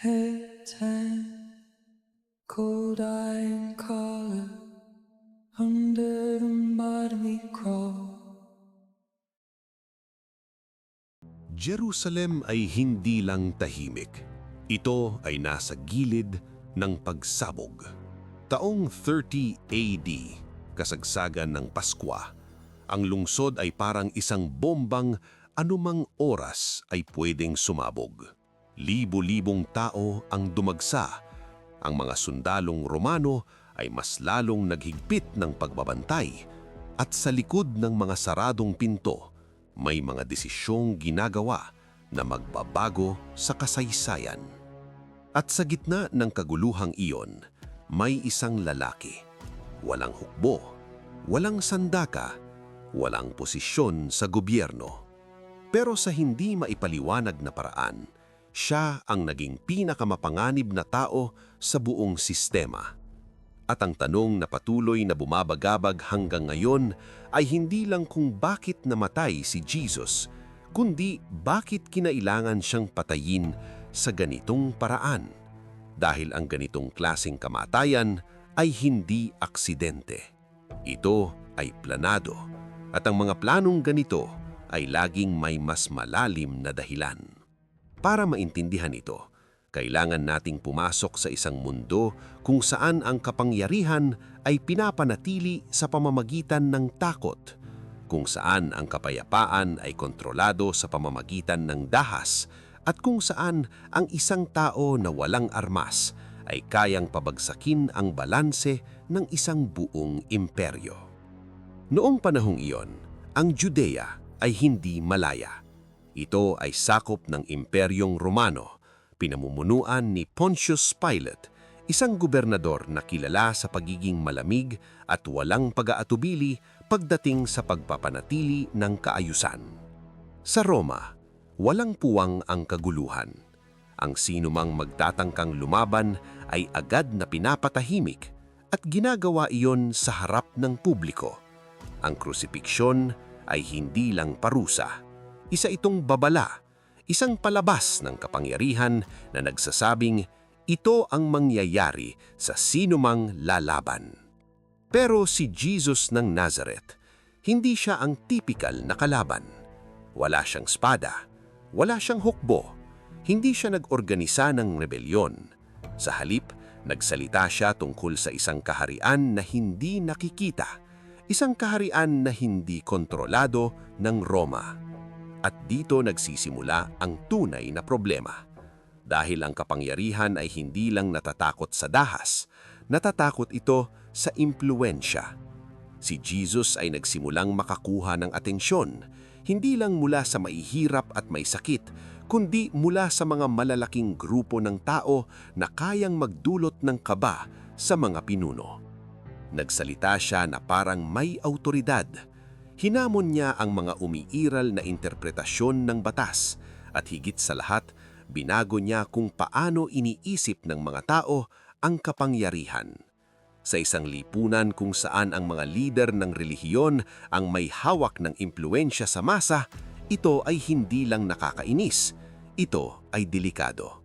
Tan, cold eye and collar, under the mud we crawl. Jerusalem ay hindi lang tahimik. Ito ay nasa gilid ng pagsabog. Taong 30 AD, kasagsagan ng Paskwa, ang lungsod ay parang isang bombang anumang oras ay pwedeng sumabog. Libo-libong tao ang dumagsa. Ang mga sundalong Romano ay mas lalong naghigpit ng pagbabantay at sa likod ng mga saradong pinto, may mga desisyong ginagawa na magbabago sa kasaysayan. At sa gitna ng kaguluhang iyon, may isang lalaki. Walang hukbo, walang sandaka, walang posisyon sa gobyerno. Pero sa hindi maipaliwanag na paraan, siya ang naging pinakamapanganib na tao sa buong sistema. At ang tanong na patuloy na bumabagabag hanggang ngayon ay hindi lang kung bakit namatay si Jesus, kundi bakit kinailangan siyang patayin sa ganitong paraan. Dahil ang ganitong klaseng kamatayan ay hindi aksidente. Ito ay planado, at ang mga planong ganito ay laging may mas malalim na dahilan. Para maintindihan ito, kailangan nating pumasok sa isang mundo kung saan ang kapangyarihan ay pinapanatili sa pamamagitan ng takot, kung saan ang kapayapaan ay kontrolado sa pamamagitan ng dahas, at kung saan ang isang tao na walang armas ay kayang pabagsakin ang balanse ng isang buong imperyo. Noong panahong iyon, ang Judea ay hindi malaya. Ito ay sakop ng Imperyong Romano, pinamumunuan ni Pontius Pilate, isang gobernador na kilala sa pagiging malamig at walang pag-aatubili pagdating sa pagpapanatili ng kaayusan. Sa Roma, walang puwang ang kaguluhan. Ang sinumang magtatangkang lumaban ay agad na pinapatahimik at ginagawa iyon sa harap ng publiko. Ang krusipiksyon ay hindi lang parusa. Isa itong babala, isang palabas ng kapangyarihan na nagsasabing ito ang mangyayari sa sinumang lalaban. Pero si Jesus ng Nazareth, hindi siya ang tipikal na kalaban. Wala siyang espada, wala siyang hukbo, hindi siya nag-organisa ng rebelyon. Sa halip, nagsalita siya tungkol sa isang kaharian na hindi nakikita, isang kaharian na hindi kontrolado ng Roma. At dito nagsisimula ang tunay na problema. Dahil ang kapangyarihan ay hindi lang natatakot sa dahas, natatakot ito sa impluwensya. Si Jesus ay nagsimulang makakuha ng atensyon, hindi lang mula sa maihirap at may sakit, kundi mula sa mga malalaking grupo ng tao na kayang magdulot ng kaba sa mga pinuno. Nagsalita siya na parang may awtoridad. Hinamon niya ang mga umiiral na interpretasyon ng batas at higit sa lahat, binago niya kung paano iniisip ng mga tao ang kapangyarihan. Sa isang lipunan kung saan ang mga lider ng relihiyon ang may hawak ng impluwensya sa masa, ito ay hindi lang nakakainis, ito ay delikado.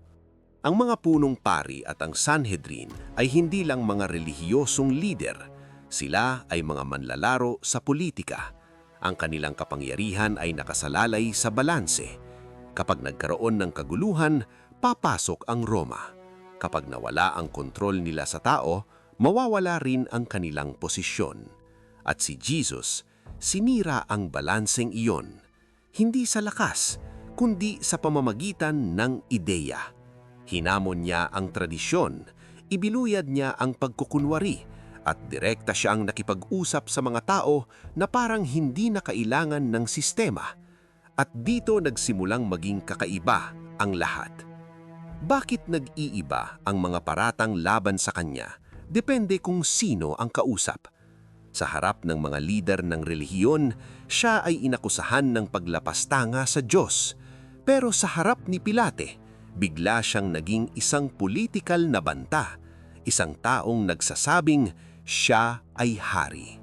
Ang mga punong pari at ang Sanhedrin ay hindi lang mga relihiyosong lider, sila ay mga manlalaro sa politika. Ang kanilang kapangyarihan ay nakasalalay sa balanse. Kapag nagkaroon ng kaguluhan, papasok ang Roma. Kapag nawala ang kontrol nila sa tao, mawawala rin ang kanilang posisyon. At si Jesus, sinira ang balanseng iyon, hindi sa lakas, kundi sa pamamagitan ng ideya. Hinamon niya ang tradisyon, ibinuyad niya ang pagkukunwari, at direkta siyang nakipag-usap sa mga tao na parang hindi na kailangan ng sistema. At dito nagsimulang maging kakaiba ang lahat. Bakit nag-iiba ang mga paratang laban sa kanya? Depende kung sino ang kausap. Sa harap ng mga lider ng relihiyon, siya ay inakusahan ng paglapastanga sa Diyos. Pero sa harap ni Pilate, bigla siyang naging isang politikal na banta, isang taong nagsasabing siya ay hari.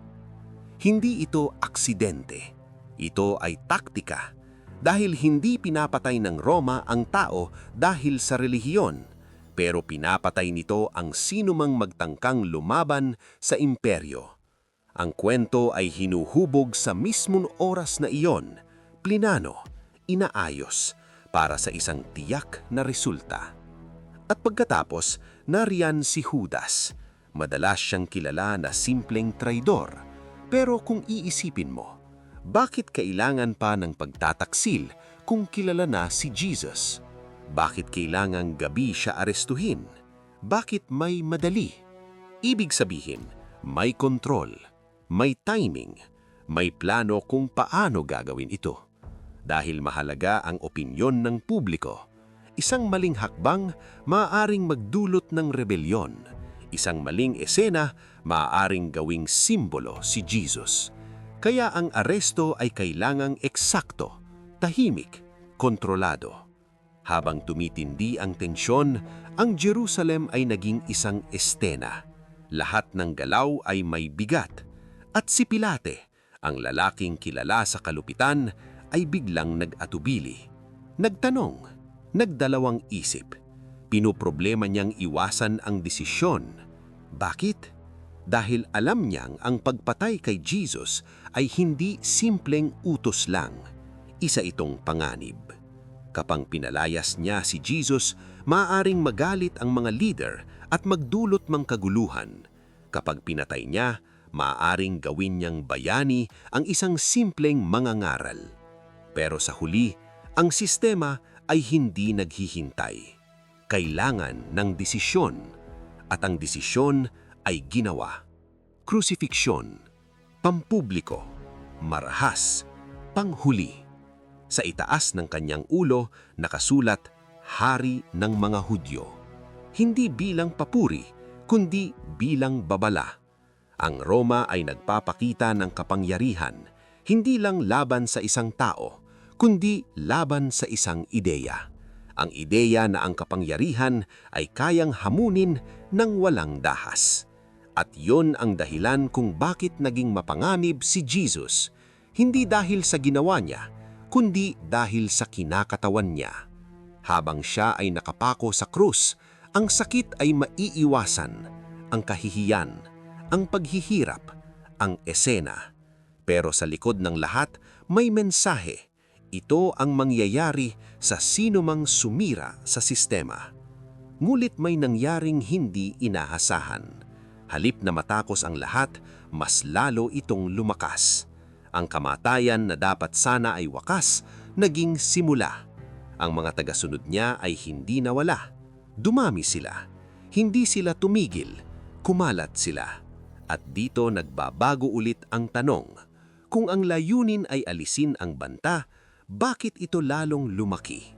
Hindi ito aksidente. Ito ay taktika. Dahil hindi pinapatay ng Roma ang tao dahil sa relihiyon. pero pinapatay nito ang sinumang magtangkang lumaban sa imperyo. Ang kwento ay hinuhubog sa mismong oras na iyon, plinano, inaayos, para sa isang tiyak na resulta. At pagkatapos, nariyan si Judas. Madalas siyang kilala na simpleng traidor. Pero kung iisipin mo, bakit kailangan pa ng pagtataksil kung kilala na si Jesus? Bakit kailangang gabi siya arestuhin? Bakit may madali? Ibig sabihin, may kontrol, may timing, may plano kung paano gagawin ito. Dahil mahalaga ang opinyon ng publiko, isang maling hakbang maaaring magdulot ng rebelyon. Isang maling esena maaaring gawing simbolo si Jesus. Kaya ang aresto ay kailangang eksakto, tahimik, kontrolado. Habang tumitindi ang tensyon, ang Jerusalem ay naging isang estena. Lahat ng galaw ay may bigat. At si Pilate, ang lalaking kilala sa kalupitan, ay biglang nag-atubili. Nagtanong, nagdalawang isip. Pinoproblema niyang iwasan ang desisyon. Bakit? Dahil alam niyang ang pagpatay kay Jesus ay hindi simpleng utos lang. Isa itong panganib. Kapag pinalayas niya si Jesus, maaaring magalit ang mga leader at magdulot ng kaguluhan. Kapag pinatay niya, maaaring gawin niyang bayani ang isang simpleng mangangaral. Pero sa huli, ang sistema ay hindi naghihintay. Kailangan ng desisyon, at ang desisyon ay ginawa. Krusifiksyon, pampubliko, marahas, panghuli. Sa itaas ng kanyang ulo nakasulat, Hari ng mga Hudyo. Hindi bilang papuri, kundi bilang babala. Ang Roma ay nagpapakita ng kapangyarihan, hindi lang laban sa isang tao, kundi laban sa isang ideya. Ang ideya na ang kapangyarihan ay kayang hamunin ng walang dahas. At yon ang dahilan kung bakit naging mapanganib si Jesus, hindi dahil sa ginawa niya, kundi dahil sa kinakatawan niya. Habang siya ay nakapako sa krus, ang sakit ay maiiwasan, ang kahihiyan, ang paghihirap, ang esena. Pero sa likod ng lahat, may mensahe. Ito ang mangyayari sa sinumang sumira sa sistema. Ngunit may nangyaring hindi inaasahan. Halip na matakos ang lahat, mas lalo itong lumakas. Ang kamatayan na dapat sana ay wakas, naging simula. Ang mga tagasunod niya ay hindi nawala. Dumami sila. Hindi sila tumigil. Kumalat sila. At dito nagbabago ulit ang tanong. Kung ang layunin ay alisin ang banta, bakit ito lalong lumaki?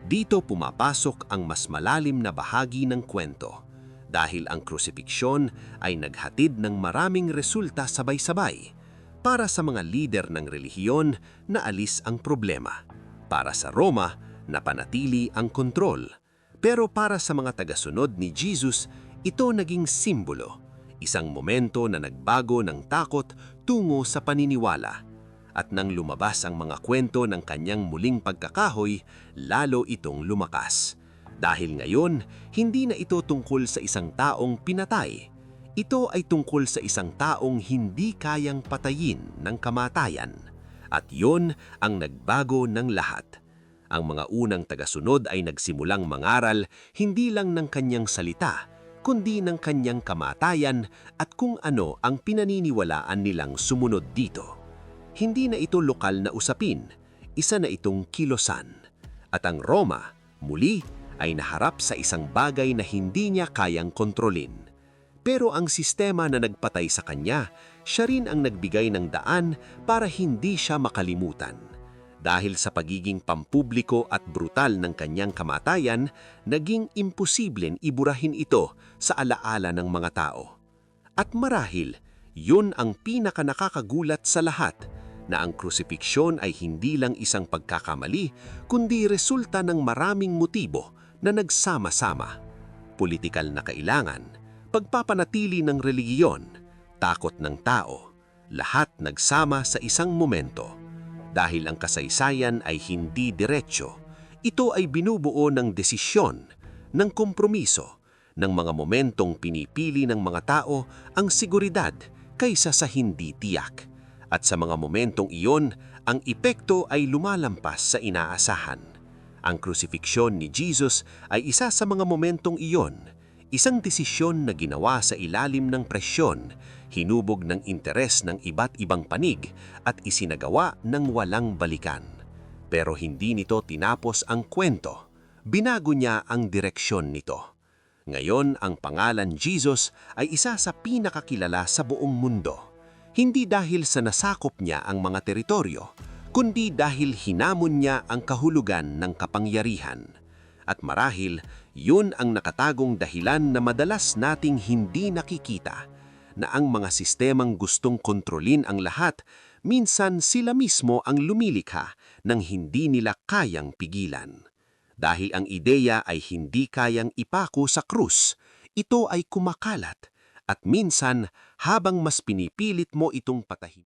Dito pumapasok ang mas malalim na bahagi ng kwento. Dahil ang krusipiksyon ay naghatid ng maraming resulta sabay-sabay. Para sa mga lider ng relihiyon, naalis ang problema. Para sa Roma, napanatili ang kontrol. Pero para sa mga tagasunod ni Jesus, ito naging simbolo. Isang momento na nagbago ng takot tungo sa paniniwala. At nang lumabas ang mga kwento ng kanyang muling pagkakahoy, lalo itong lumakas. Dahil ngayon, hindi na ito tungkol sa isang taong pinatay. Ito ay tungkol sa isang taong hindi kayang patayin ng kamatayan. At yon ang nagbago ng lahat. Ang mga unang tagasunod ay nagsimulang mangaral hindi lang ng kanyang salita, kundi ng kanyang kamatayan at kung ano ang pinaniniwalaan nilang sumunod dito. Hindi na ito lokal na usapin, isa na itong kilosan. At ang Roma, muli, ay naharap sa isang bagay na hindi niya kayang kontrolin. Pero ang sistema na nagpatay sa kanya, siya rin ang nagbigay ng daan para hindi siya makalimutan. Dahil sa pagiging pampubliko at brutal ng kanyang kamatayan, naging imposibleng iburahin ito sa alaala ng mga tao. At marahil, yun ang pinakanakakagulat sa lahat, na ang krusipiksyon ay hindi lang isang pagkakamali, kundi resulta ng maraming motibo na nagsama-sama. Politikal na kailangan, pagpapanatili ng religiyon, takot ng tao, lahat nagsama sa isang momento. Dahil ang kasaysayan ay hindi diretsyo, ito ay binubuo ng desisyon, ng kompromiso, ng mga momentong pinipili ng mga tao ang seguridad kaysa sa hindi tiyak. At sa mga momentong iyon, ang epekto ay lumalampas sa inaasahan. Ang krusifiksyon ni Jesus ay isa sa mga momentong iyon, isang desisyon na ginawa sa ilalim ng presyon, hinubog ng interes ng iba't ibang panig at isinagawa ng walang balikan. Pero hindi nito tinapos ang kwento, binago niya ang direksyon nito. Ngayon, ang pangalan Jesus ay isa sa pinakakilala sa buong mundo. Hindi dahil sa nasakop niya ang mga teritoryo, kundi dahil hinamon niya ang kahulugan ng kapangyarihan. At marahil, yun ang nakatagong dahilan na madalas nating hindi nakikita, na ang mga sistemang gustong kontrolin ang lahat, minsan sila mismo ang lumilikha ng hindi nila kayang pigilan. Dahil ang ideya ay hindi kayang ipako sa krus, ito ay kumakalat at minsan habang mas pinipilit mo itong patahin.